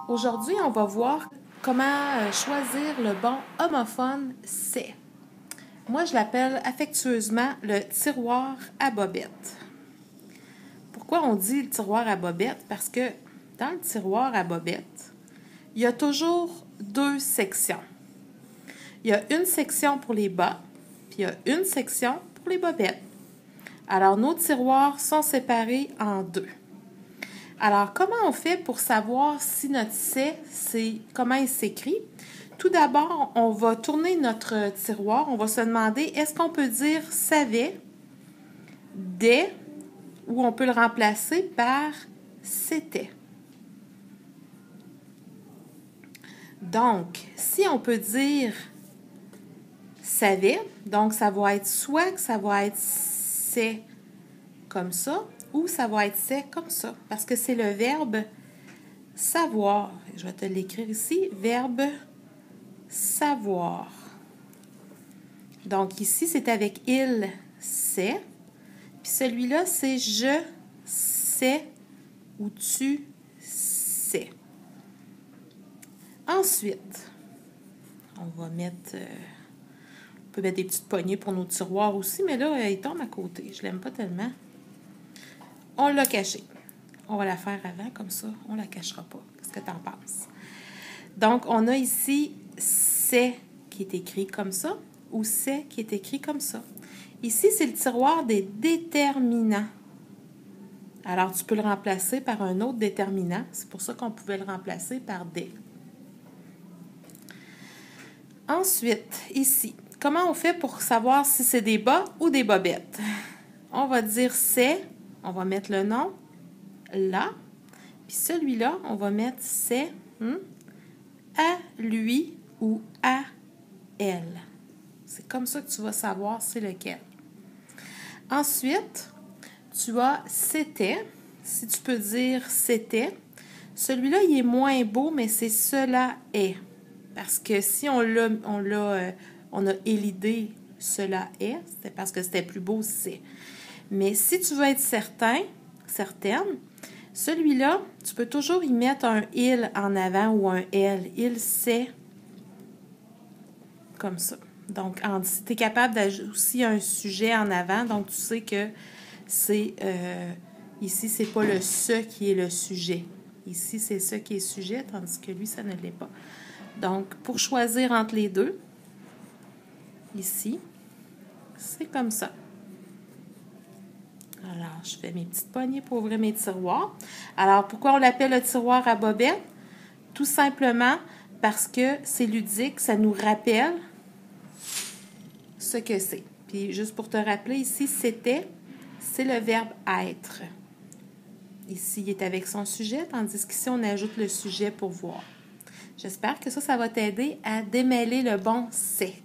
Aujourd'hui, on va voir comment choisir le bon homophone « c'est ». Moi, je l'appelle affectueusement le tiroir à bobettes. Pourquoi on dit le tiroir à bobettes? Parce que dans le tiroir à bobettes, il y a toujours deux sections. Il y a une section pour les bas, puis il y a une section pour les bobettes. Alors, nos tiroirs sont séparés en deux. Alors, comment on fait pour savoir si notre « c'est », comment il s'écrit? Tout d'abord, on va tourner notre tiroir. On va se demander, est-ce qu'on peut dire « savait », « des » ou on peut le remplacer par « c'était ». Donc, si on peut dire « savait », donc ça va être soit que ça va être « c'est » comme ça, ou ça va être « c'est » comme ça, parce que c'est le verbe « savoir ». Je vais te l'écrire ici, verbe « savoir ». Donc ici, c'est avec « il sait ». Puis celui-là, c'est « je sais » ou « tu sais ». Ensuite, on va mettre... on peut mettre des petites poignées pour nos tiroirs aussi, mais là, il tombe à côté. Je l'aime pas tellement. On l'a caché. On va la faire avant, comme ça, on la cachera pas. Qu'est-ce que tu en penses? Donc, on a ici « c'est » qui est écrit comme ça, ou « c'est » qui est écrit comme ça. Ici, c'est le tiroir des déterminants. Alors, tu peux le remplacer par un autre déterminant. C'est pour ça qu'on pouvait le remplacer par « des ». Ensuite, ici, comment on fait pour savoir si c'est des bas ou des bobettes? On va dire « c'est », on va mettre le nom là, puis celui-là, on va mettre « c'est à lui » ou « à elle ». C'est comme ça que tu vas savoir c'est lequel. Ensuite, tu as « c'était ». Si tu peux dire « c'était », celui-là, il est moins beau, mais c'est « cela est ». Parce que si on a élidé « cela est », c'était parce que c'était plus beau « c'est ». Mais si tu veux être certaine, celui-là, tu peux toujours y mettre un « il » en avant ou un « elle ». Il sait, comme ça. Donc, si tu es capable d'ajouter aussi un sujet en avant, donc tu sais que c'est... ici, c'est pas le « ce » qui est le sujet. Ici, c'est « ce » qui est sujet, tandis que lui, ça ne l'est pas. Donc, pour choisir entre les deux, ici, c'est comme ça. Alors, je fais mes petites poignées pour ouvrir mes tiroirs. Alors, pourquoi on l'appelle le tiroir à bobettes? Tout simplement parce que c'est ludique, ça nous rappelle ce que c'est. Puis, juste pour te rappeler, ici, c'était, c'est le verbe être. Ici, il est avec son sujet, tandis qu'ici, on ajoute le sujet pour voir. J'espère que ça va t'aider à démêler le bon « c'est ».